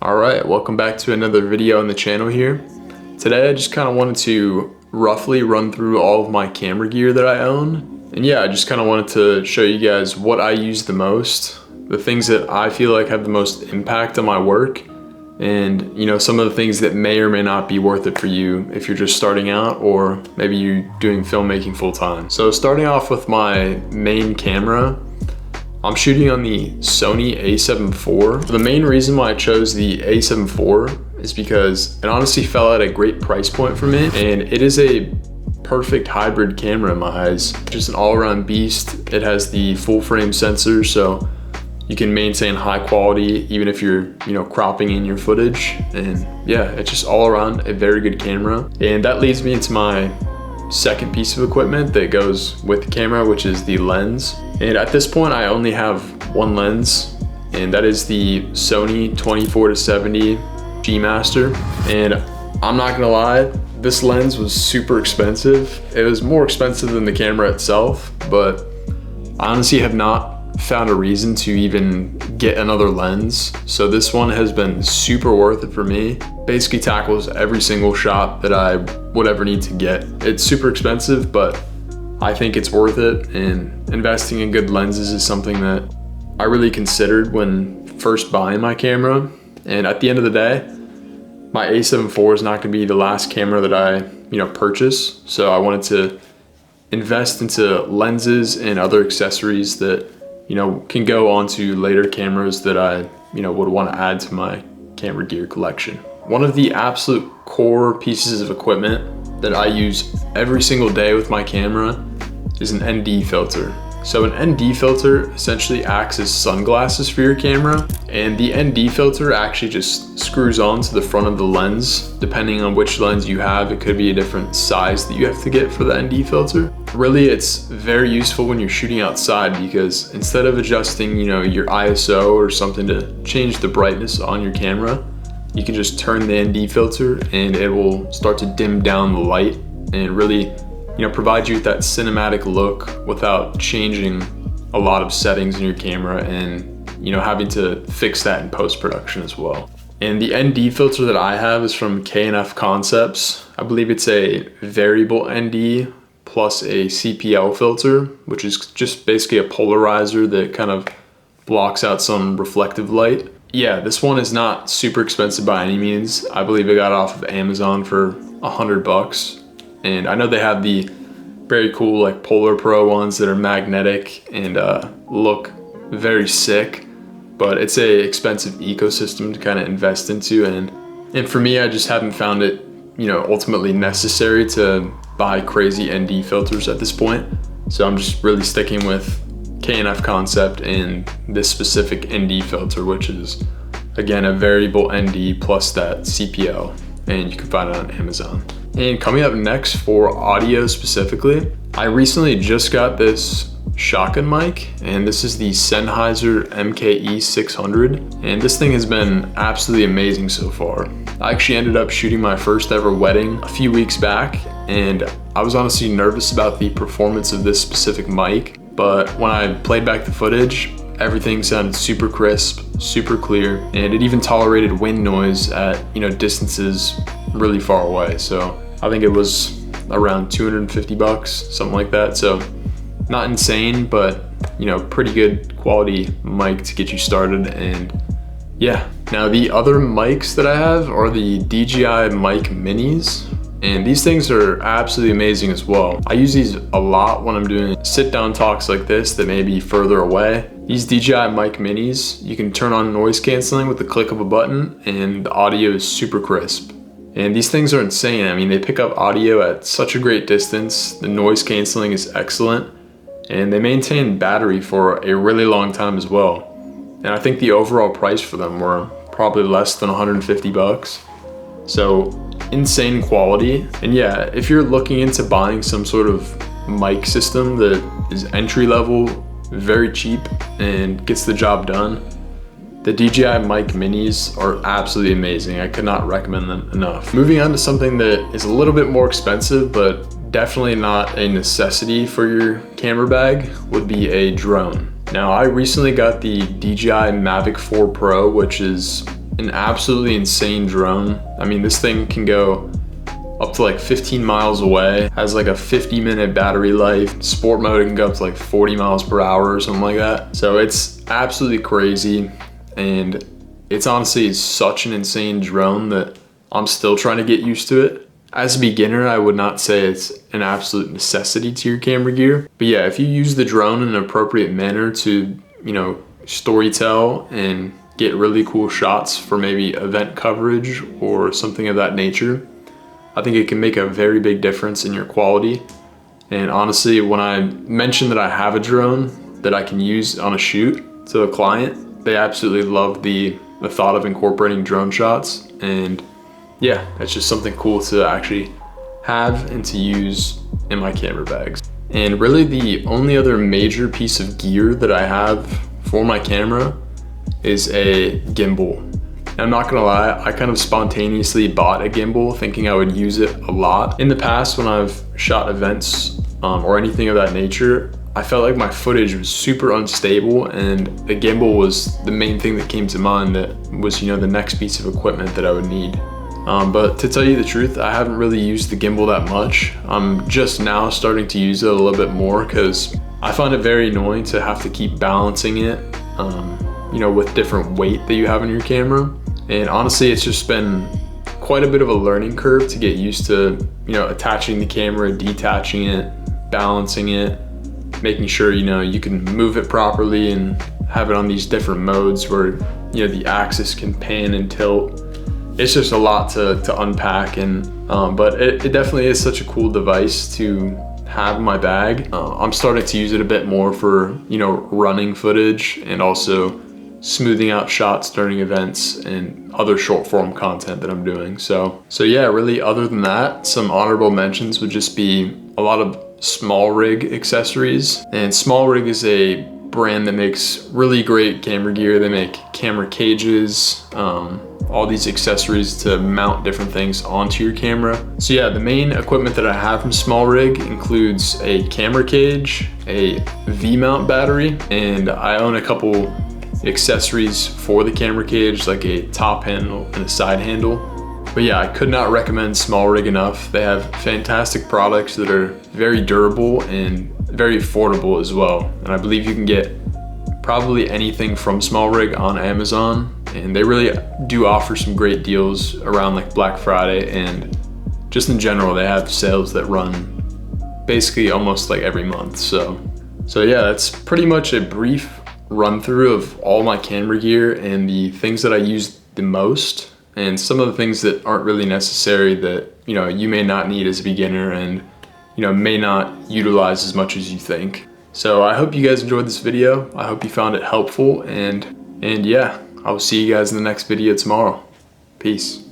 Alright, welcome back to another video on the channel here. Today I just kind of wanted to roughly run through all of my camera gear that I own. And yeah, I just kind of wanted to show you guys what I use the most, the things that I feel like have the most impact on my work, and some of the things that may or may not be worth it for you if you're just starting out or maybe you're doing filmmaking full time. So starting off with my main camera, I'm shooting on the Sony a7 IV. The main reason why I chose the a7 IV is because it honestly fell at a great price point for me, and it is a perfect hybrid camera in my eyes. Just an all-around beast. It has the full frame sensor, so you can maintain high quality even if you're cropping in your footage. And yeah, it's just all around a very good camera. And that leads me into my second piece of equipment that goes with the camera, which is the lens. And at this point I only have one lens, and that is the Sony 24-70 G Master. And I'm not gonna lie, this lens was super expensive. It was more expensive than the camera itself, but I honestly have not found a reason to even get another lens. So this one has been super worth it for me. Basically tackles every single shot that I would ever need to get. It's super expensive, but I think it's worth it, and investing in good lenses is something that I really considered when first buying my camera. And at the end of the day, my a7 IV is not gonna be the last camera that I purchase. So I wanted to invest into lenses and other accessories that can go onto later cameras that I would want to add to my camera gear collection. One of the absolute core pieces of equipment that I use every single day with my camera is an ND filter. So an ND filter essentially acts as sunglasses for your camera, and the ND filter actually just screws onto the front of the lens. Depending on which lens you have, it could be a different size that you have to get for the ND filter. Really, it's very useful when you're shooting outside, because instead of adjusting your ISO or something to change the brightness on your camera, you can just turn the ND filter and it will start to dim down the light and really provide you with that cinematic look without changing a lot of settings in your camera and having to fix that in post-production as well. And the ND filter that I have is from K&F Concepts. I believe it's a variable ND plus a CPL filter, which is just basically a polarizer that kind of blocks out some reflective light. Yeah, this one is not super expensive by any means. I believe I got it off of Amazon for $100. And I know they have the very cool like Polar Pro ones that are magnetic and look very sick, but it's a expensive ecosystem to kind of invest into. And for me, I just haven't found it ultimately necessary to buy crazy ND filters at this point. So I'm just really sticking with K&F Concept and this specific ND filter, which is again a variable ND plus that CPL, and you can find it on Amazon. And coming up next for audio specifically, I recently just got this shotgun mic, and this is the Sennheiser MKE 600, and this thing has been absolutely amazing so far. I actually ended up shooting my first ever wedding a few weeks back, and I was honestly nervous about the performance of this specific mic, but when I played back the footage, everything sounded super crisp, super clear, and it even tolerated wind noise at distances really far away. So I think it was around $250, something like that. So not insane, but pretty good quality mic to get you started. And yeah, now the other mics that I have are the DJI Mic Minis, and these things are absolutely amazing as well. I use these a lot when I'm doing sit-down talks like this that may be further away. These DJI Mic Minis, you can turn on noise canceling with the click of a button, and the audio is super crisp. And these things are insane. I mean, they pick up audio at such a great distance. The noise canceling is excellent, and they maintain battery for a really long time as well. And I think the overall price for them were probably less than $150. So insane quality. And yeah, if you're looking into buying some sort of mic system that is entry level, very cheap, and gets the job done, the DJI Mic Minis are absolutely amazing. I could not recommend them enough. Moving on to something that is a little bit more expensive, but definitely not a necessity for your camera bag, would be a drone. Now, I recently got the DJI Mavic 4 Pro, which is an absolutely insane drone. I mean, this thing can go up to like 15 miles away, has like a 50-minute battery life. Sport mode, it can go up to like 40 miles per hour or something like that. So it's absolutely crazy, and it's honestly such an insane drone that I'm still trying to get used to it. As a beginner, I would not say it's an absolute necessity to your camera gear. But yeah, if you use the drone in an appropriate manner to, you know, storytell and get really cool shots for maybe event coverage or something of that nature, I think it can make a very big difference in your quality. And honestly, when I mentioned that I have a drone that I can use on a shoot to a client, they absolutely love the thought of incorporating drone shots. And yeah, it's just something cool to actually have and to use in my camera bags. And really the only other major piece of gear that I have for my camera is a gimbal. And I'm not gonna lie, I kind of spontaneously bought a gimbal thinking I would use it a lot. In the past, when I've shot events or anything of that nature, I felt like my footage was super unstable, and the gimbal was the main thing that came to mind that was, you know, the next piece of equipment that I would need. But to tell you the truth, I haven't really used the gimbal that much. I'm just now starting to use it a little bit more because I find it very annoying to have to keep balancing it, you know, with different weight that you have in your camera. And honestly, it's just been quite a bit of a learning curve to get used to, you know, attaching the camera, detaching it, balancing it, making sure, you know, you can move it properly and have it on these different modes where, you know, the axis can pan and tilt. It's just a lot to unpack, and but it definitely is such a cool device to have in my bag. I'm starting to use it a bit more for, you know, running footage and also smoothing out shots during events and other short form content that I'm doing. So yeah, really other than that, some honorable mentions would just be a lot of SmallRig accessories. And SmallRig is a brand that makes really great camera gear. They make camera cages, all these accessories to mount different things onto your camera. So yeah, the main equipment that I have from SmallRig includes a camera cage, a V-mount battery, and I own a couple accessories for the camera cage, like a top handle and a side handle. But yeah, I could not recommend SmallRig enough. They have fantastic products that are very durable and very affordable as well. And I believe you can get probably anything from SmallRig on Amazon, and they really do offer some great deals around like Black Friday, and just in general, they have sales that run basically almost like every month. So yeah, that's pretty much a brief run through of all my camera gear and the things that I use the most, and some of the things that aren't really necessary that, you know, you may not need as a beginner and, you know, may not utilize as much as you think. So I hope you guys enjoyed this video. I hope you found it helpful, and yeah, I will see you guys in the next video tomorrow. Peace.